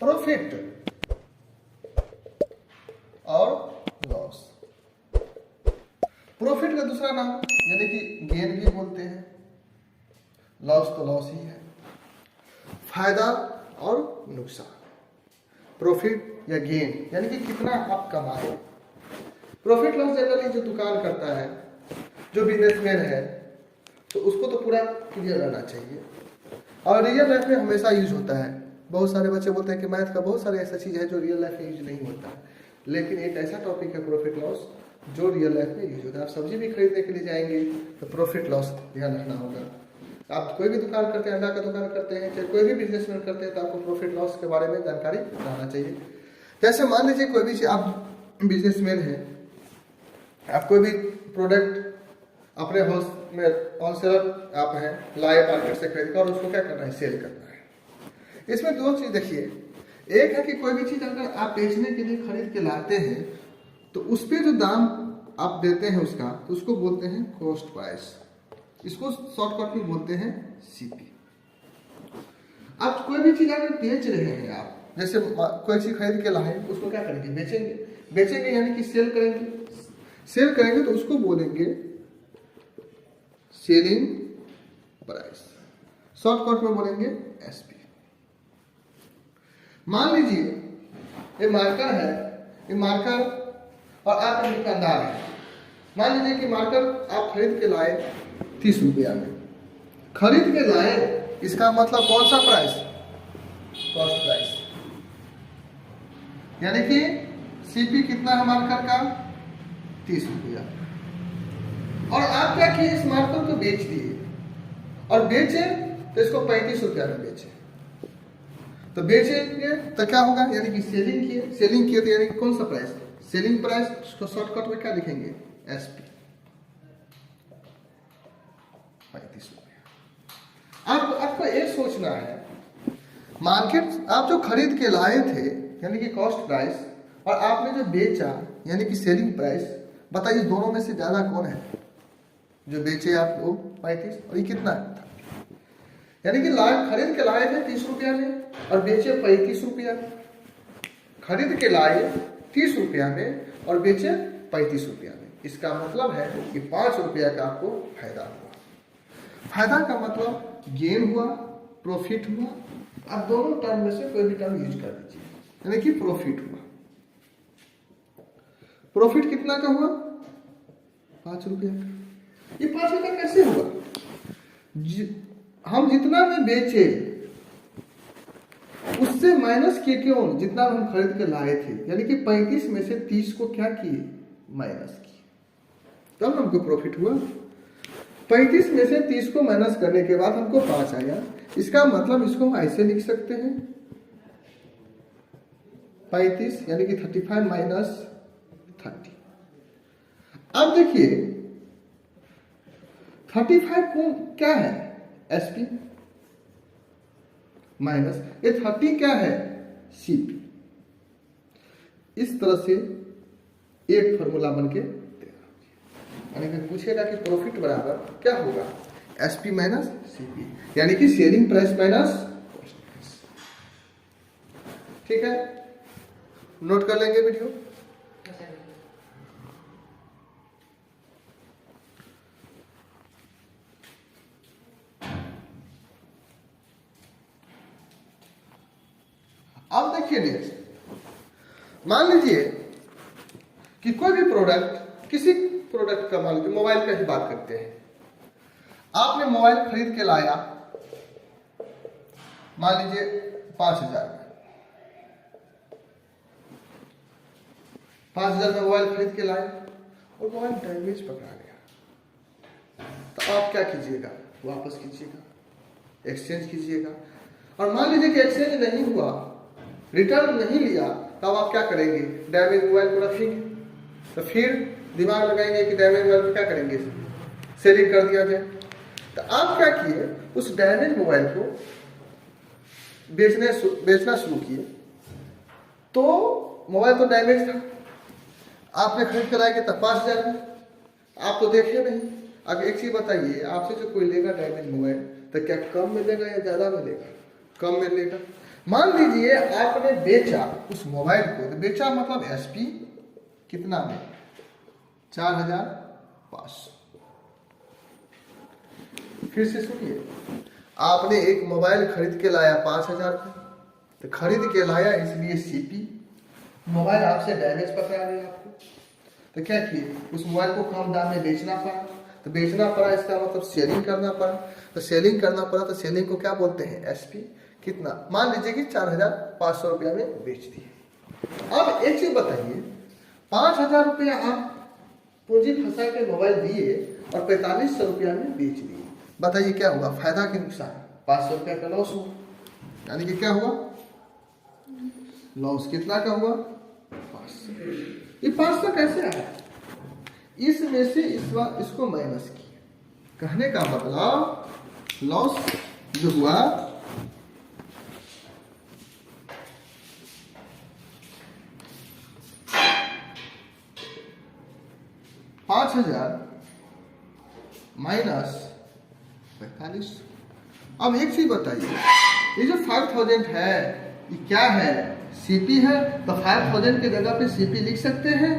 Profit और loss. Profit का दूसरा नाम यानी कि गेन भी बोलते हैं, लॉस तो लॉस ही है, फायदा और नुकसान। प्रॉफिट या गेन यानी कि कितना आप कमाए। प्रॉफिट लॉस जनरली जो दुकान करता है, जो बिजनेसमैन है, तो उसको तो पूरा क्लियर रहना चाहिए। और रियल लाइफ में हमेशा यूज होता है। बहुत सारे बच्चे बोलते हैं कि मैथ का बहुत सारे ऐसा चीज़ है जो रियल लाइफ में यूज नहीं होता है, लेकिन एक ऐसा टॉपिक है प्रॉफिट लॉस जो रियल लाइफ में यूज होता है। आप सब्जी भी खरीदने के लिए जाएंगे तो प्रॉफिट लॉस ध्यान रखना होगा। आप कोई भी दुकान करते हैं, अंडा का दुकान करते हैं, चाहे कोई भी बिजनेसमैन करते हैं, तो आपको प्रॉफिट लॉस के बारे में जानकारी रहना चाहिए। जैसे मान लीजिए कोई भी आप बिजनेसमैन है, आप कोई भी प्रोडक्ट अपने हाउस में होलसेलर आप हैं, लाए मार्केट से खरीद कर और उसको क्या करना है, सेल करना है। इसमें दो चीज देखिए, एक है कि कोई भी चीज अगर आप बेचने के लिए खरीद के लाते हैं तो उस पर जो दाम आप देते हैं उसका, तो उसको बोलते हैं कॉस्ट प्राइस। इसको शॉर्टकट में बोलते हैं सीपी। आप कोई भी चीज अगर बेच रहे हैं, आप जैसे कोई चीज खरीद के लाए, उसको क्या करेंगे, बेचेंगे। बेचेंगे यानी कि सेल करेंगे। सेल करेंगे तो उसको बोलेंगे सेलिंग प्राइस, शॉर्टकट में बोलेंगे एसपी। मान लीजिए ये मार्कर है, ये मार्कर और आप एक दुकानदार हैं। मान लीजिए कि मार्कर आप खरीद के लाए 30 रुपया में, खरीद के लाए, इसका मतलब कौन सा प्राइस, कॉस्ट प्राइस। यानी कि सीपी कितना है मार्कर का, 30 रुपया। और आप क्या किए, इस मार्कर को बेच दिए, और बेचे तो इसको 35 रुपया में बेचे। तो बेचेंगे तो क्या होगा, यानी कि सेलिंग किए। सेलिंग किए तो यानी कि कौन सा प्राइस, सेलिंग प्राइस। उसको शॉर्टकट में क्या लिखेंगे, एसपी, 35 रुपया। आपको ये सोचना है, मार्केट आप जो खरीद के लाए थे यानी कि कॉस्ट प्राइस, और आपने जो बेचा यानी कि सेलिंग प्राइस, बताइए दोनों में से ज्यादा कौन है। जो बेचे आप वो 35, और ये कितना था, यानी कि खरीद के लाए थे 30 रुपया में और बेचे 35 रुपया। खरीद के लाए 30 रुपया में और बेचे 35 रुपया में। इसका मतलब है कि 5 रुपया का आपको फायदा हुआ। फायदा का मतलब गेन हुआ, प्रॉफिट हुआ। आप दोनों टर्म में से कोई भी टर्म यूज कर दीजिए, यानी कि प्रॉफिट हुआ। प्रॉफिट कितना का हुआ, 5 रुपया का। ये 5 रुपया कैसे हुआ, हम जितना में बेचे उससे माइनस किए, क्यों, जितना हम खरीद के लाए थे, यानी कि 35 में से 30 को क्या किए, माइनस किए, तब हमको प्रॉफिट हुआ। 35 में से 30 को माइनस करने के बाद हमको 5 आया। इसका मतलब इसको हम ऐसे लिख सकते हैं, 35 यानी कि 35 माइनस 30। अब देखिए 35 को क्या है, एसपी, माइनस ये 30 क्या है, सीपी। इस तरह से एक फॉर्मूला बन के यानी कि पूछेगा कि प्रॉफिट बराबर क्या होगा, एसपी माइनस सीपी, यानी कि selling price minus cost price. ठीक है, नोट कर लेंगे वीडियो। अब देखिए नेक्स्ट, मान लीजिए कि कोई भी प्रोडक्ट, किसी प्रोडक्ट का, मान लीजिए मोबाइल का ही बात करते हैं। आपने मोबाइल खरीद के लाया, मान लीजिए 5,000 में, 5,000 में मोबाइल खरीद के लाए और मोबाइल डैमेज पकड़ा गया, तो आप क्या कीजिएगा, वापस कीजिएगा, एक्सचेंज कीजिएगा। और मान लीजिए कि एक्सचेंज नहीं हुआ, रिटर्न नहीं लिया, तब आप क्या करेंगे, डैमेज मोबाइल को रखेंगे। तो फिर दिमाग लगाएंगे कि डैमेज मोबाइल को क्या करेंगे, सेलिंग कर दिया जाए। तो आप क्या किए, उस डैमेज मोबाइल को बेचना शुरू किए। तो मोबाइल तो डैमेज था, आपने खरीद कर लाएंगे तब 5,000 में, आप तो देखे नहीं। अब एक चीज बताइए, आपसे जो कोई लेगा डैमेज मोबाइल, तो क्या कम मिलेगा या ज्यादा मिलेगा, कम मिलेगा। मान लीजिए आपने बेचा उस मोबाइल को, तो बेचा मतलब एसपी कितना में 4500। फिर से सुनिए, आपने एक मोबाइल खरीद के लाया 5000 का, तो खरीद के लाया इसलिए सीपी, मोबाइल आपसे डैमेज पकड़ा गया आपको, तो क्या किए, उस मोबाइल को कम दाम में बेचना पड़ा, तो बेचना पड़ा इसका मतलब सेलिंग करना पड़ा, तो सेलिंग करना पड़ा, तो सेलिंग को क्या बोलते हैं, एसपी। कितना, मान लीजिए कि 4500 रुपया में बेच दिए। अब एक चीज बताइए, 5000 रुपया आप पूंजी फंसा के मोबाइल दिए और 4500 रुपया में बेच दिए, बताइए क्या हुआ, फायदा कि नुकसान, 500 रुपया का लॉस हुआ, यानी कि क्या हुआ, लॉस कितना का हुआ, 500। ये 500 कैसे आया, इसमें से इसको माइनस किया, कहने का मतलब लॉस जो हुआ 5000 माइनस 45। अब एक चीज बताइए, ये जो 5000 है ये क्या है, सीपी है, तो 5000 की जगह पे सीपी लिख सकते हैं,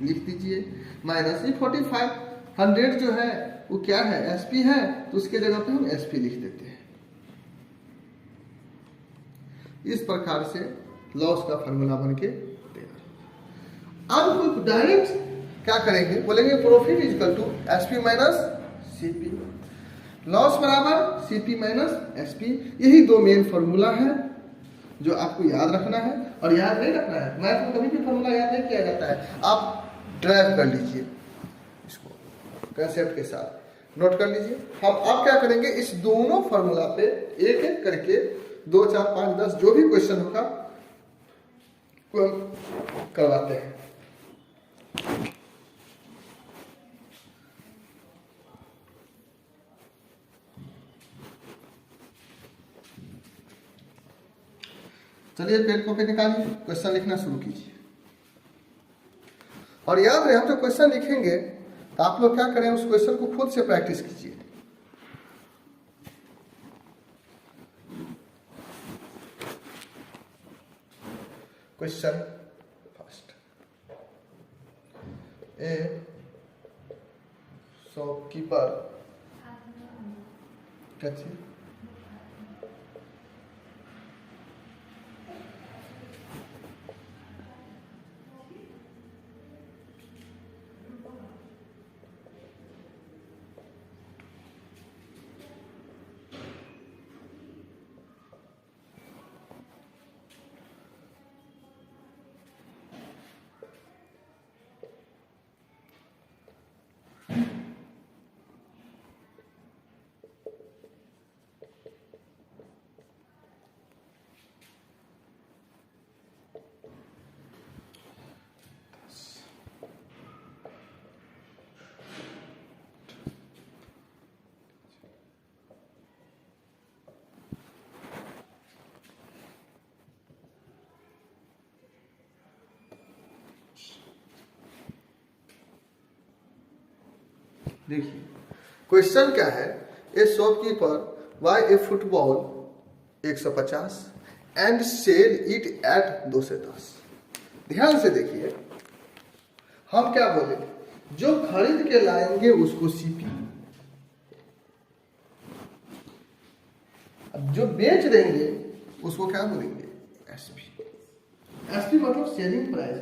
लिख दीजिए, माइनस ये 4500 जो है वो क्या है, एसपी है, तो उसके जगह पे हम एसपी लिख देते हैं। इस प्रकार से लॉस का फॉर्मूला बन के देगा। अब डायरेक्ट क्या करेंगे, बोलेंगे profit is equal to SP minus CP, loss बराबर सीपी माइनस एसपी। यही दो मेन फॉर्मूला है जो आपको याद रखना है, और याद नहीं रखना है, मैथ में कभी भी फॉर्मूला याद नहीं किया जाता है, आप ड्राइव कर लीजिए इसको कंसेप्ट के साथ, नोट कर लीजिए। हम अब क्या करेंगे, इस दोनों फॉर्मूला पे एक एक करके 2 4 5 10 जो भी क्वेश्चन होगा को करवाते हैं। चलिए पेन कॉपी निकालिए, क्वेश्चन लिखना शुरू कीजिए, और याद रहे हम जो क्वेश्चन लिखेंगे तो आप लोग क्या करें, उस क्वेश्चन को खुद से प्रैक्टिस कीजिए। क्वेश्चन फर्स्ट, ए शॉपकीपर क्या चीज, देखिए क्वेश्चन क्या है, a shopkeeper buy a football 150 and sell it at 2 से 10। ध्यान से देखिए, हम क्या बोले, जो खरीद के लाएंगे उसको सीपी, अब जो बेच देंगे उसको क्या बोलेंगे, एसपी। एसपी मतलब सेलिंग प्राइस,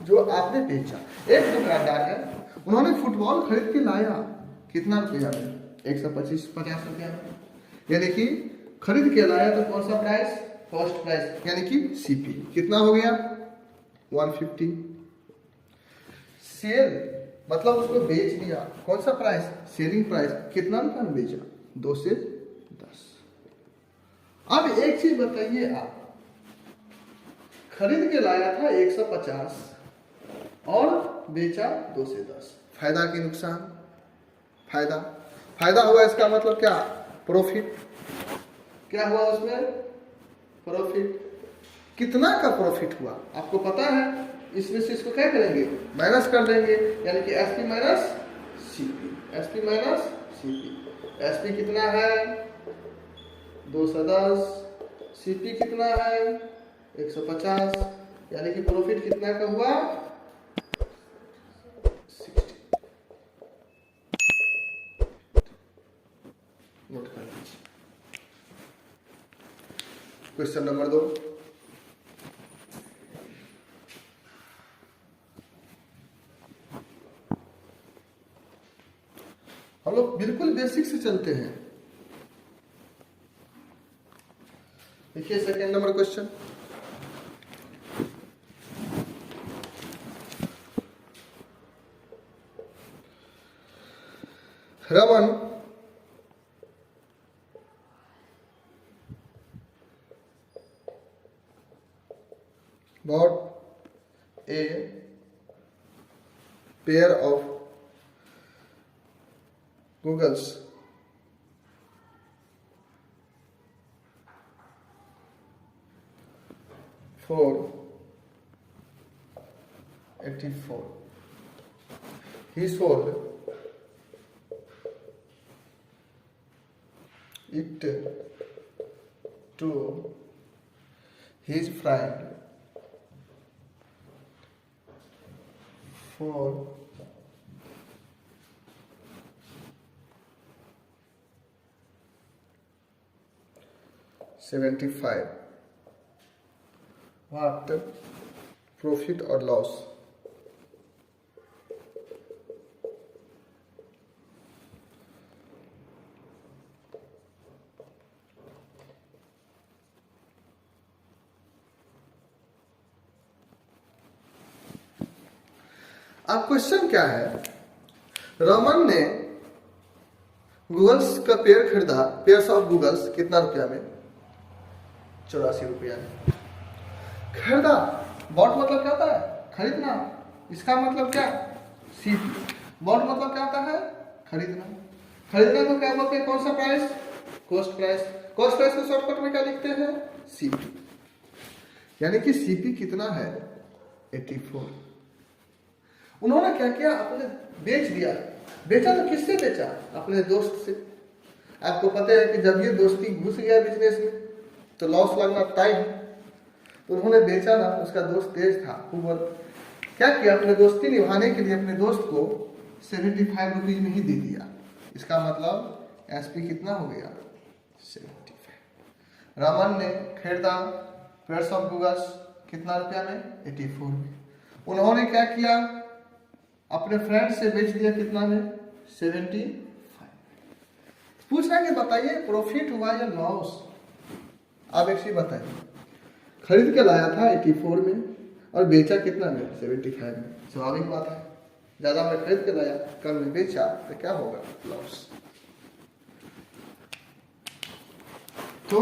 जो आपने बेचा। एक दुकानदार है, उन्होंने फुटबॉल खरीद के लाया, कितना रुपया में, 150 रुपया में, यानी कि खरीद के लाया तो कौन सा प्राइस, कॉस्ट प्राइस, यानी कि सीपी कितना हो गया 150। सेल मतलब उसको बेच दिया, कौन सा प्राइस, सेलिंग प्राइस, कितना रुपया में बेचा, 2 से 10। अब एक चीज बताइए, आप खरीद के लाया था 150 और बेचा 2 से 10, फायदा कि नुकसान, फायदा, फायदा हुआ, इसका मतलब क्या, प्रॉफिट, क्या हुआ उसमें, प्रॉफिट। कितना का प्रॉफिट हुआ आपको पता है, इसमें से इसको क्या करेंगे, माइनस कर देंगे, यानी कि SP minus CP, SP minus CP. SP कितना है 210, सीपी कितना है 150, यानी कि प्रॉफिट कितना का हुआ 60। नोट कर लीजिए। क्वेश्चन नंबर 2, हम लोग बिल्कुल बेसिक से चलते हैं। देखिए second number question, Raman bought a pair of goggles for 84. He sold it to his friend for 75. What profit or loss? अब क्वेश्चन क्या है, रमन ने गूगल्स का पेयर खरीदा, पेयर्स ऑफ गूगल्स, कितना रुपया में 84 रुपया में खरीदा। बॉट मतलब क्या होता है खरीदना, इसका मतलब क्या सीपी। बॉट मतलब क्या होता है खरीदना, खरीदना को क्या बोलते हैं, कौन सा price, cost price. Cost price को शॉर्टकट में क्या लिखते हैं सीपी, यानी कि सीपी कितना है 84। उन्होंने क्या किया, अपने बेच दिया। बेचा तो किससे बेचा, अपने दोस्त से। आपको पता है कि जब ये दोस्ती घुस गया बिजनेस में तो लॉस लगना तय है। तो उन्होंने बेचा ना, उसका दोस्त तेज था, वो क्या किया, अपने दोस्ती निभाने के लिए अपने दोस्त को 75 रुपीज में ही दे दिया। इसका मतलब एसपी कितना हो गया 75। रमन ने खरीदा पेयर्स ऑफ गूगल्स कितना रुपया में 84 में। उन्होंने क्या किया, अपने फ्रेंड से बेच दिया कितना में 75। पूछ रहा है कि बताइए प्रॉफिट हुआ या लॉस। आप एक चीज बताइए, खरीद के लाया था 84 में और बेचा कितना में 75 में। स्वाभाविक बात है, ज्यादा में खरीद के लाया कम में बेचा तो क्या होगा लॉस। तो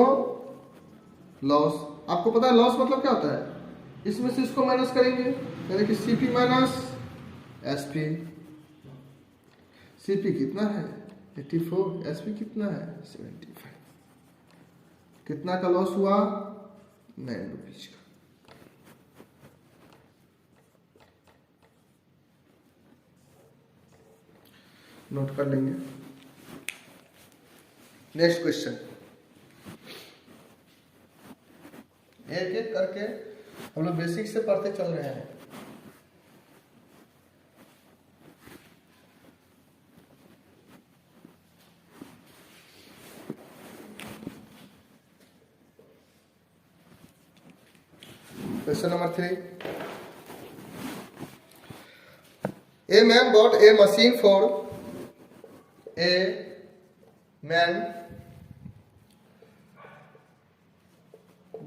लॉस, आपको पता है लॉस मतलब क्या होता है, इसमें से इसको माइनस करेंगे, यानी कि सीपी माइनस एसपी। सीपी कितना है 84, एसपी कितना है 75। कितना का लॉस हुआ 9 रुपीज का। नोट कर लेंगे। नेक्स्ट क्वेश्चन, एक एक करके हम लोग बेसिक से पढ़ते चल रहे हैं। Question number 3. A man bought a machine for a man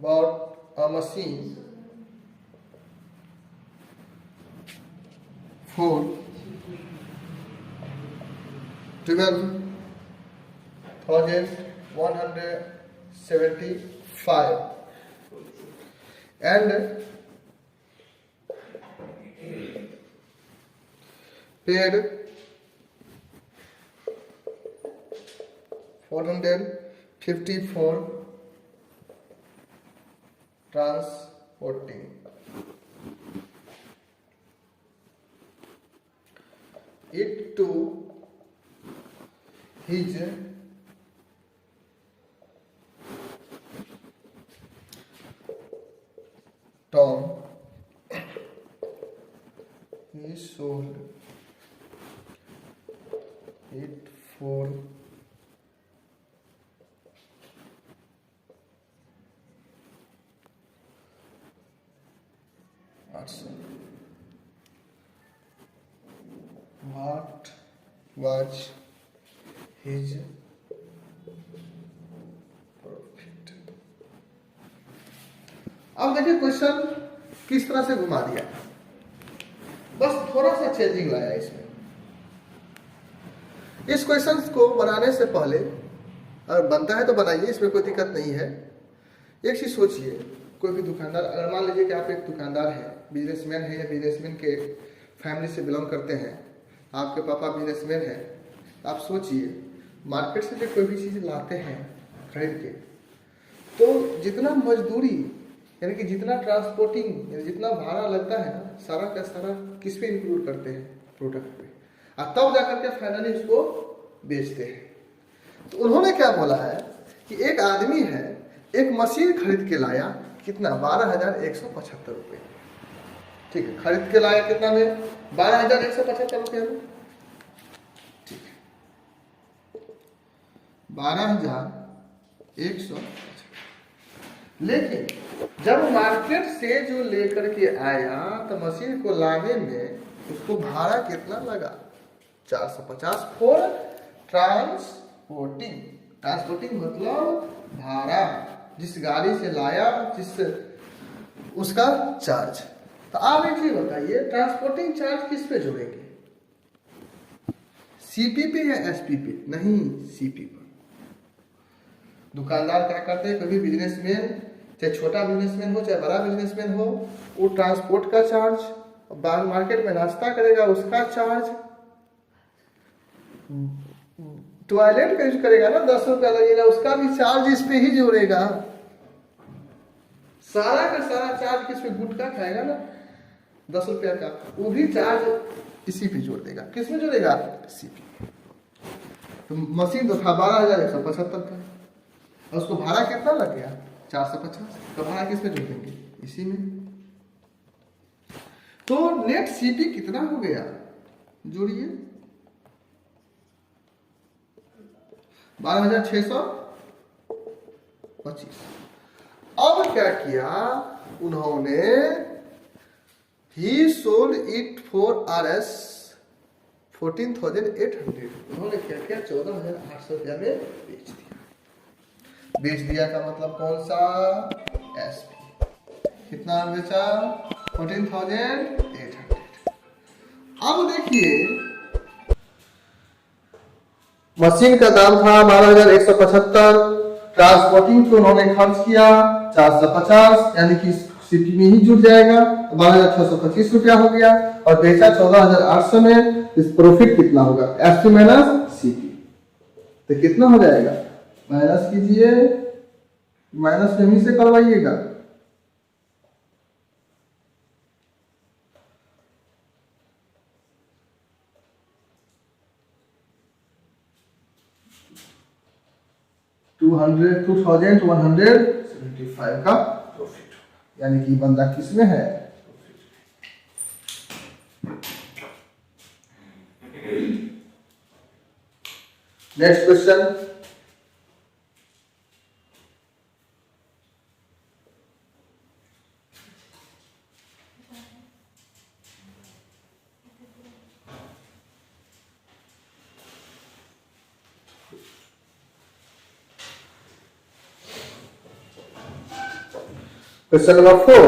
bought a machine for 12,175 and paid 454 transporting it to his he sold it for what was his profit? अब देखिए क्वेश्चन किस तरह से घुमा दिया, बस थोड़ा सा चेंजिंग लाया इसमें। इस क्वेश्चन को बनाने से पहले, अगर बनता है तो बनाइए, इसमें कोई दिक्कत नहीं है। एक चीज सोचिए, कोई भी दुकानदार, अगर मान लीजिए कि आप एक दुकानदार है, बिजनेसमैन है या बिजनेसमैन के फैमिली से बिलोंग करते हैं, आपके पापा बिजनेसमैन है, आप सोचिए मार्केट से जो कोई भी चीज़ लाते हैं खरीद के, तो जितना मजदूरी यानी कि जितना ट्रांसपोर्टिंग जितना भाड़ा लगता है ना, सारा का सारा किस पे इंक्लूड करते हैं? प्रोडक्ट पे, और तब जाकर के फाइनली उसको बेचते हैं। तो उन्होंने क्या बोला है कि एक आदमी है, एक मशीन खरीद के लाया, कितना? 12,175 रुपये। ठीक है, खरीद के लाया कितना में? 12,175 रुपये में। ठीक है, 12,175। लेकिन जब मार्केट से जो लेकर के आया तो मशीन को लाने में उसको भाड़ा कितना लगा? 450 फॉर ट्रांसपोर्टिंग। ट्रांसपोर्टिंग मतलब भाड़ा, जिस गाड़ी से लाया जिस उसका चार्ज। तो आप एक चीज बताइए, ट्रांसपोर्टिंग चार्ज किस पे जोड़ेंगे? सीपी पे या एसपी पे? नहीं, सीपी पर। दुकानदार क्या करते हैं, कभी बिजनेसमैन, चाहे छोटा बिजनेसमैन हो चाहे बड़ा बिजनेसमैन हो, वो ट्रांसपोर्ट का चार्ज, मार्केट में नाश्ता करेगा उसका चार्ज, टॉयलेट का यूज करेगा ना, 10 रुपया लगेगा, उसका भी चार्ज इस पे ही जोड़ेगा। सारा का सारा चार्ज किस पे? गुटखा खाएगा ना 10 रुपया का, वो भी चार्ज इसी पे जोड़ देगा। किस में जोड़ेगा? सीपी। तो मशीन तो था 12,175 का, और उसको भाड़ा कितना लग गया? 450। तो भाड़ा किस में जोड़ देंगे? इसी में। तो नेट सीपी कितना हो गया? जोड़िए, 12,625। अब क्या किया उन्होंने? ही सोल्ड इट फॉर RS 14,800। उन्होंने क्या किया? 14,800 रुपया में बेच दिया। बेच दिया का मतलब कौन सा? एसपी। कितना बेचा? 14,800। अब देखिए, मशीन का दाम था 12,175, ट्रांसपोर्टिंग पे उन्होंने खर्च किया 450, यानी कि सीपी में ही जुड़ जाएगा, 12,625 रुपया हो गया, और बेचा 14,800 में। इस प्रॉफिट कितना होगा? SP minus CP. तो कितना हो जाएगा? माइनस कीजिए, माइनस में ही से करवाइएगा। $2,175 का प्रॉफिट, यानी कि बंदा किसमें है? Next question, question number 4।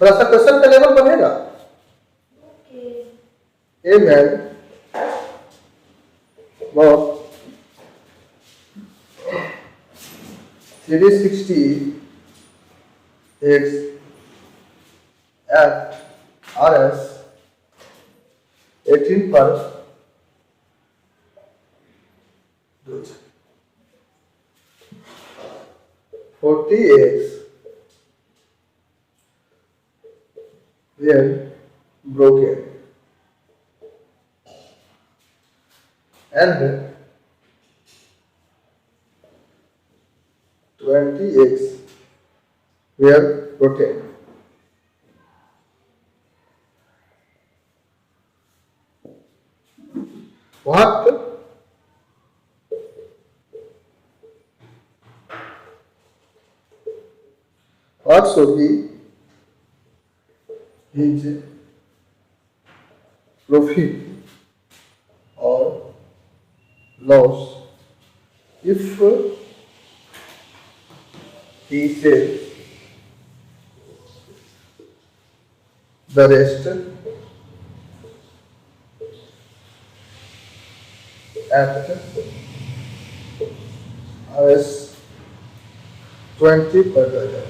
थोड़ा सा क्वेश्चन का लेवल बढ़ेगा। A man Bob 360 eggs at RS 18 पर 40 eggs were broken and 12 20 eggs were rotten. What should be his profit or loss if he sells the rest at Rs 20 per dozen.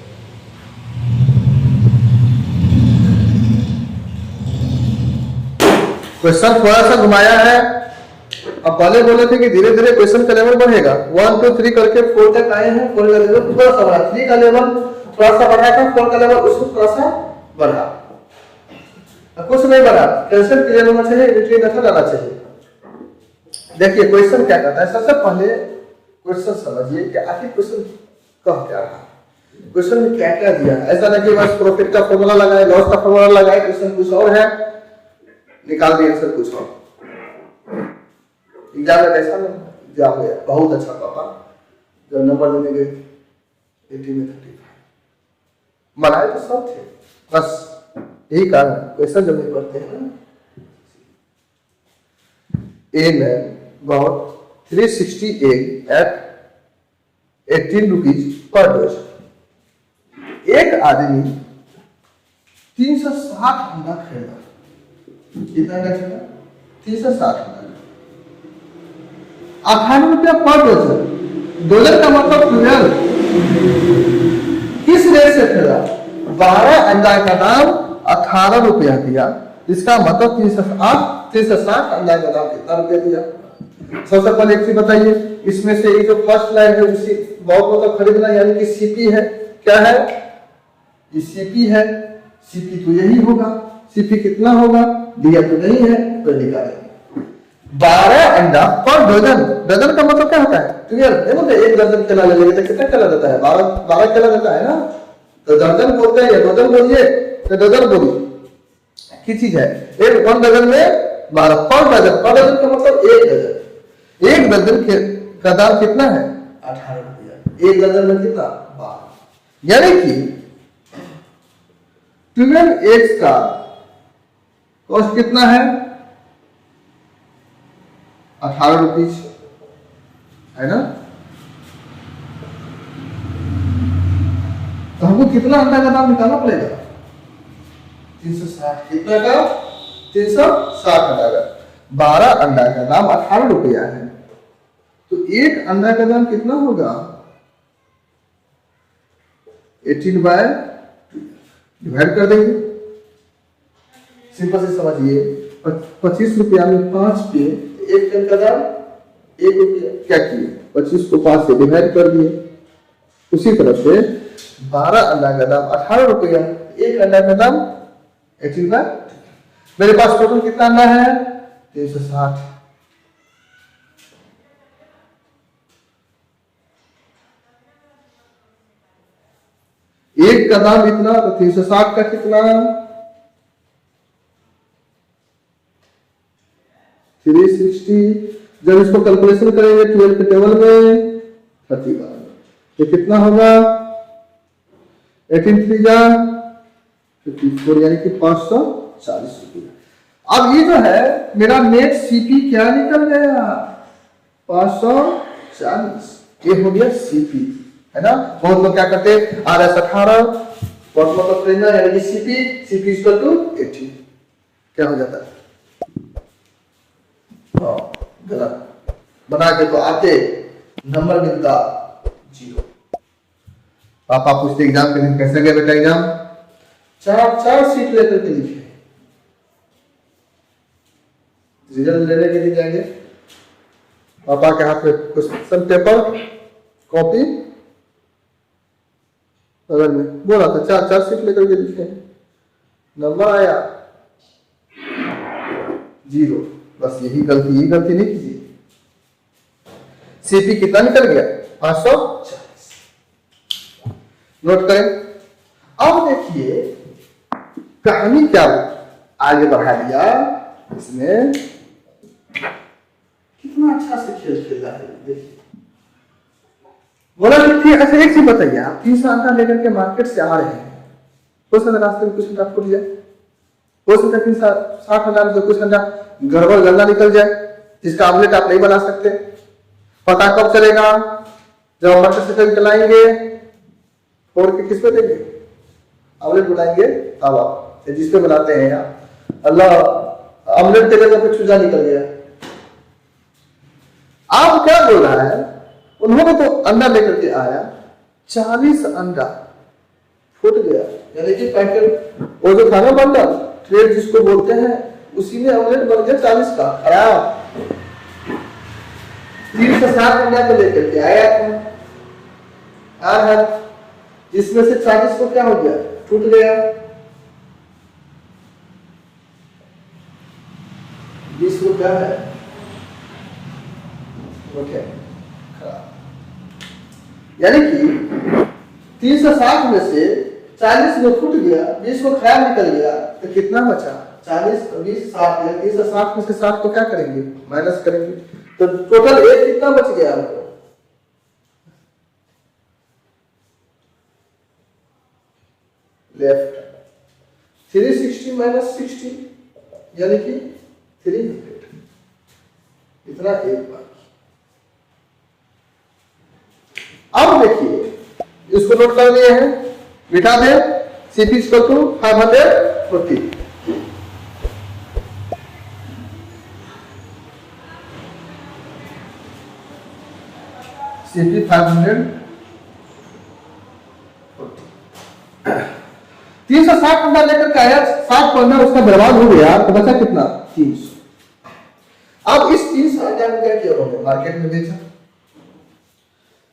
Question थोड़ा सा घुमाया है। अब पहले बोले थे कि धीरे धीरे क्वेश्चन का लेवल बढ़ेगा, 1 2 3 करके 4 तक आए हैं। 4 का लेवल थोड़ा सा बढ़ा, 3 का लेवल थोड़ा सा बढ़ा था, 4 का लेवल उसको थोड़ा सा बढ़ा, कुछ नहीं बढ़ा। कैंसिल क्लियर होना चाहिए, इनवर्टिंग मेथड आना चाहिए। देखिए क्वेश्चन क्या कहता है, सबसे पहले क्वेश्चन समझिए कि आखिर क्वेश्चन कह क्या रहा है, क्वेश्चन में क्या क्या दिया है। ऐसा नहीं कि बस प्रॉफिट का फॉर्मूला लगाए, लॉस का फॉर्मूला लगाए, क्वेश्चन कुछ और है, निकाल दिए आंसर कुछ और। एग्जाम में कैसा एग्जाम गया, बहुत अच्छा पापा जब नंबर देने गए 80 में 35 बनाए तो सब थे, बस यही कारण क्वेश्चन जब नहीं पढ़ते हैं ना। A man bought 360 egg at 18 rupees per dozen. एक आदमी 360 अंडा खरीदा। कितना अंडा खरीदा? 360 अंडा, 18 रुपया पर डोजन। डोजन का मतलब 12। किस रेट से खरीदा? 12 अंडा का दाम 18 रुपया दिया, इसका मतलब 360 अंडा का दाम कितना रुपया दिया? सबसे पहले एक चीज बताइए, इसमें से ये जो फर्स्ट लाइन है उसी बहुत मतलब खरीदना यानी कि सीपी है। क्या है? ये सीपी है, सीपी तो यही होगा। सीपी कितना होगा दिया तो नहीं है, तो निकालेंगे 12 अंडा पर डजन। डजन का मतलब क्या होता है? क्लियर देखो तो एक दर्जन केला ले लेंगे तो कितना केला देता है? 12 केला देता है ना। तो दर्जन बोलते हैं या डजन बोलिए तो डजन बोलिए, की चीज है। एक 1 डजन में 12 पर डजन। पर डजन का मतलब एक डजन। एक डजन का दाम कितना है? 18 रुपया। एक डजन में कितना? 12। यानी कि 12 एग्स का कॉस्ट कितना है? 18 रुपीज है ना। तो हमको कितना अंडा का दाम निकालना पड़ेगा? 360। कितना का? 360 अंडा का। 12 अंडा का दाम 18 रुपया है, तो एक अंडा का दाम कितना होगा? 18/2 डिवाइड कर देंगे। सिंपल से समझिए, 25 रुपया में 5 पे एक टन का दाम 1 रुपया। क्या किए? 25 को 5 से डिवाइड कर दिए। उसी तरह से 12 अंडा का दाम 18 रुपया, एक अंडा का दाम 18/2। मेरे पास टोटल कितना अंडा है? 360। एक का दाम इतना, तो 360 का कितना? 360। जब इसको कैलकुलेशन करेंगे 12 के टेबल में 31, तो कितना होगा? 18 3 जा 54, यानी कि 540 रुपया। अब ये जो है मेरा नेट सीपी क्या निकल गया? 540। ये हो गया सीपी, है ना। बहुत लोग क्या करते हैं RS 18 मतलब ट्रेनर यानी कि सीपी इक्वल टू 80। क्या हो जाता है? गलत बना के तो आते नंबर मिलता 0। पापा पूछते एग्जाम के दिन कैसे गए बेटा एग्जाम? 4 सीट लेकर के लिखे। रिजल्ट लेने के लिए जाएंगे, पापा के हाथ में क्वेश्चन पेपर कॉपी बगल में, बोला था 4 सीट लेकर के लिखे, नंबर आया 0। बस यही गलती नहीं कीजिए। सीपी कितना निकल गया? 540। नोट करें। अब देखिए कहानी क्या आगे बढ़ा दिया इसमें, कितना अच्छा से खेल खेल रहा है। देखिए बोला कि अच्छा एक चीज बताइए, आप 300 अंडा लेकर के मार्केट से आ रहे हैं, हो सकता रास्ते में कुछ अंडा फूट जाए, हो सकता है 60,000 से कुछ अंडा गड़बड़ गंदा निकल जाए, जिसका आमलेट आप नहीं बना सकते। पता कब चलेगा? जब हम मटर से कभी चलाएंगे, फोड़ के किस पे देंगे? आमलेट बनाएंगे तवा, जिसपे बनाते हैं आप। अल्लाह आमलेट के जगह पे चूजा निकल गया। आप क्या बोल रहा है? उन्होंने तो अंडा लेकर के आया, 40 अंडा फूट गया, यानी कि पैकेट वो जो खाना बनता ट्रेड जिसको बोलते हैं, उसी में ऑमलेट बन गया 40 का खराब। 360 अंडा को लेकर के आया था, जिसमें से 40 को क्या हो गया? टूट गया। 20 को क्या है? यानी कि 360 में से 40 में फूट गया, 20 को खराब निकल गया, तो कितना बचा? 40 20 60। 360 में से 60 को क्या करेंगे? माइनस करेंगे, तो टोटल एक कितना बच गया आपको? लेफ्ट 360 माइनस 60 यानी कि 300। इतना एक बार। अब देखिए इसको नोट कर लिए हैं, बिठा दे। CP equal to 540। CP 540। 360 अंडा लेकर के आया, 60 को अंडा उसका बर्बाद हो गया, तो बचा कितना? 300। अब इस 300 अंडा को क्या किया उन्होंने? मार्केट में बेचा।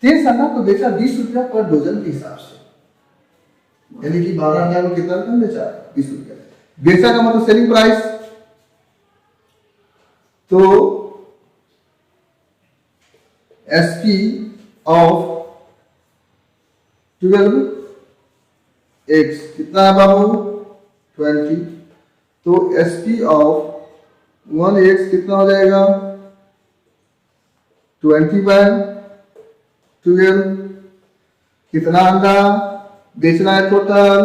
300 अंडा को बेचा 20 रुपया पर डोजन के हिसाब से, यानी कि 12 अंडा को कितना बेचा? 20 रुपया। बेचा का मतलब सेलिंग प्राइस। तो SP ऑफ 12x कितना है बाबू? 20। तो SP ऑफ 1x कितना हो जाएगा? 20/12। कितना अंडा बेचना है? टोटल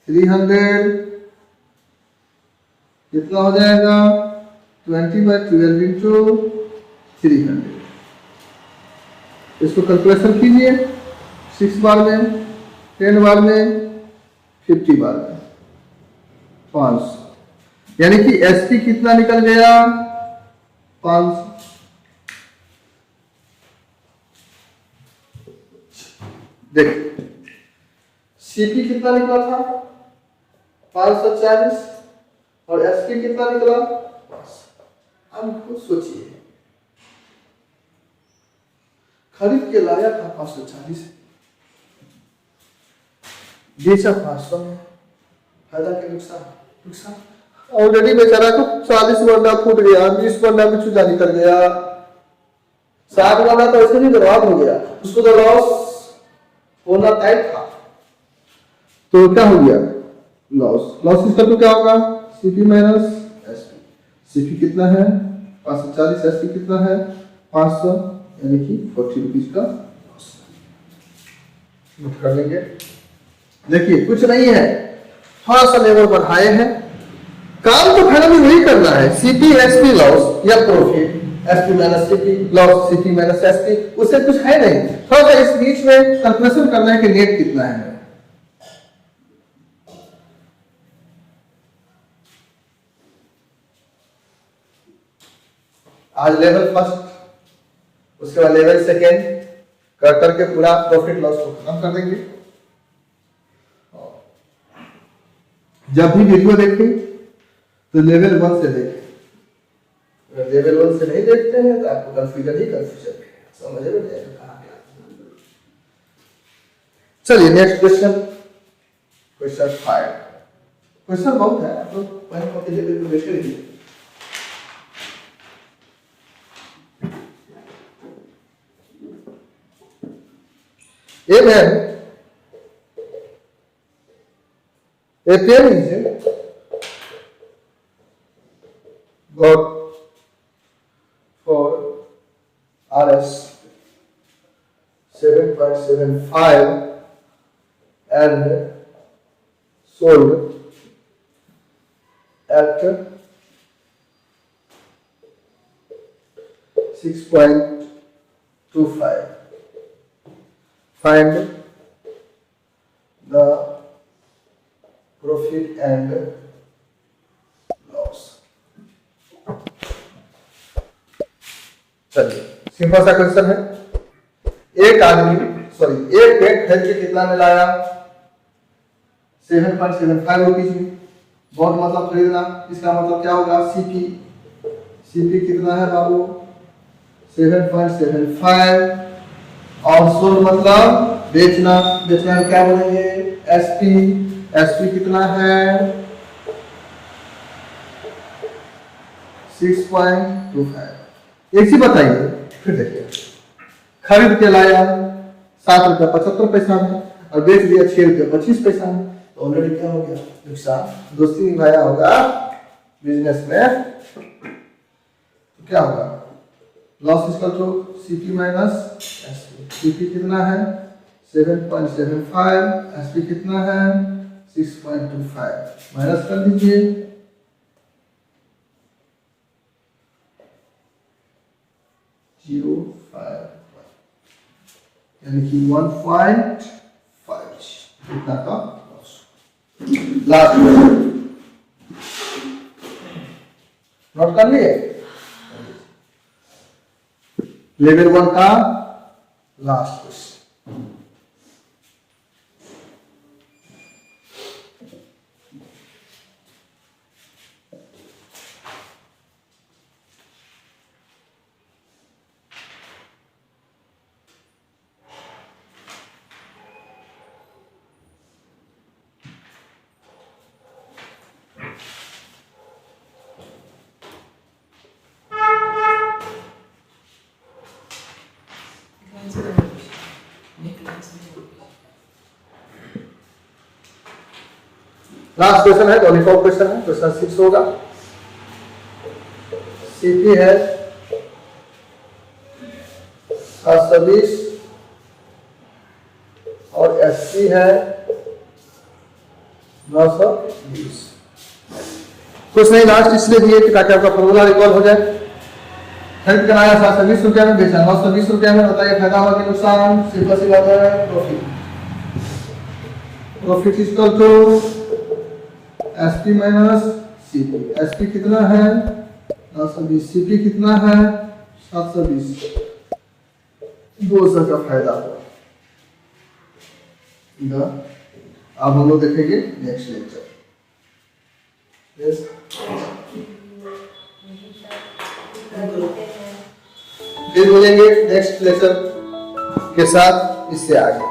300। कितना हो जाएगा? 20/12 इंटू 300। इसको कैलकुलेशन कीजिए, 6 बार में, 10 बार में, 50 बार में, 500। यानी कि SP कितना निकल गया? 500। देखिए CP कितना निकला था? 540 और SP कितना निकला? 500। अब खुद सोचिए, खरीद के लाया था 540, बेचा 500 में, फायदा के नुकसान? नुकसान। ऑलरेडी बेचारा को 40 वंडा फूट गया, 20 वंडा में चूजा निकल गया, 60 वंडा तो ऐसे भी बर्बाद हो गया, उसको तो लॉस होना तय था। तो क्या हो गया? लॉस। लॉस इसका तो क्या होगा? CP minus SP। CP कितना है? 540। SP कितना है? 500, यानी कि 40 रुपीज का लॉस। नोट कर लेंगे। देखिए कुछ नहीं है, थोड़ा सा लेवल बढ़ाए हैं, काम तो फाइनली वही करना है। CP SP लॉस या profit, SP minus CP loss, CP minus SP, उससे कुछ है नहीं। थोड़ा सा इस बीच में कैलकुलेशन करना है कि नेट कितना है। आज लेवल फर्स्ट, उसके बाद लेवल सेकेंड कर करके पूरा प्रॉफिट लॉस को खत्म कर देंगे। जब भी वीडियो देखें तो लेवल 1 से देखें, अगर लेवल 1 से नहीं देखते हैं तो आपको कंफ्यूजन ही कंफ्यूजन है, समझ में नहीं आएगा कहां क्या। चलिए नेक्स्ट क्वेश्चन, क्वेश्चन 5। क्वेश्चन बहुत है, आप लोग पहले कॉपी लेकर के देख लीजिए। A man APM is got for RS 7.75 and sold at 6.25. Find the profit and loss. चलिए सिंपल सा क्वेश्चन है। एक पेट खरीद के कितना में लाया? 7.75 रुपीज में। बहुत मतलब खरीदना, इसका मतलब क्या होगा? सीपी कितना है बाबू? 7.75 और सोल मतलब बेचना क्या बोलेंगे? एसपी कितना है? 6.25। एक ही बताइए, फिर देखिए। खरीद के लाया 7 रुपया 75 पैसा में और बेच दिया 6 रुपया 25 पैसा में, तो ऑलरेडी क्या हो गया? नुकसान। दोस्ती निभाया होगा बिजनेस में, तो क्या होगा? Loss equal to CP minus SP. CP कितना है? 7.75, एसपी कितना है? 6.25। माइनस कर दीजिए, यानी कि 1.5 इतना का लॉस। लास्ट नोट कर लिए? लेवल 1 का लास्ट क्वेश्चन। लास्ट क्वेश्चन है, 24 क्वेश्चन है, क्वेश्चन 6 होगा। सीपी है 720 और एसपी है 920। कुछ नहीं, लास्ट इसलिए दिए कि ताकि आपका फॉर्मूला रिकॉल हो जाए। खरीद कर आया 720 रुपया में, बेचा 920 रुपया में। बताइए फायदा हुआ कि नुकसान? सिंपल सी बात है, profit equal to SP minus CP. SP कितना है? 920। सीपी कितना है? 720। 200 का फायदा हुआ। अब हम लोग देखेंगे नेक्स्ट लेक्चर। फिर मिलेंगे नेक्स्ट लेक्चर के साथ, इससे आगे।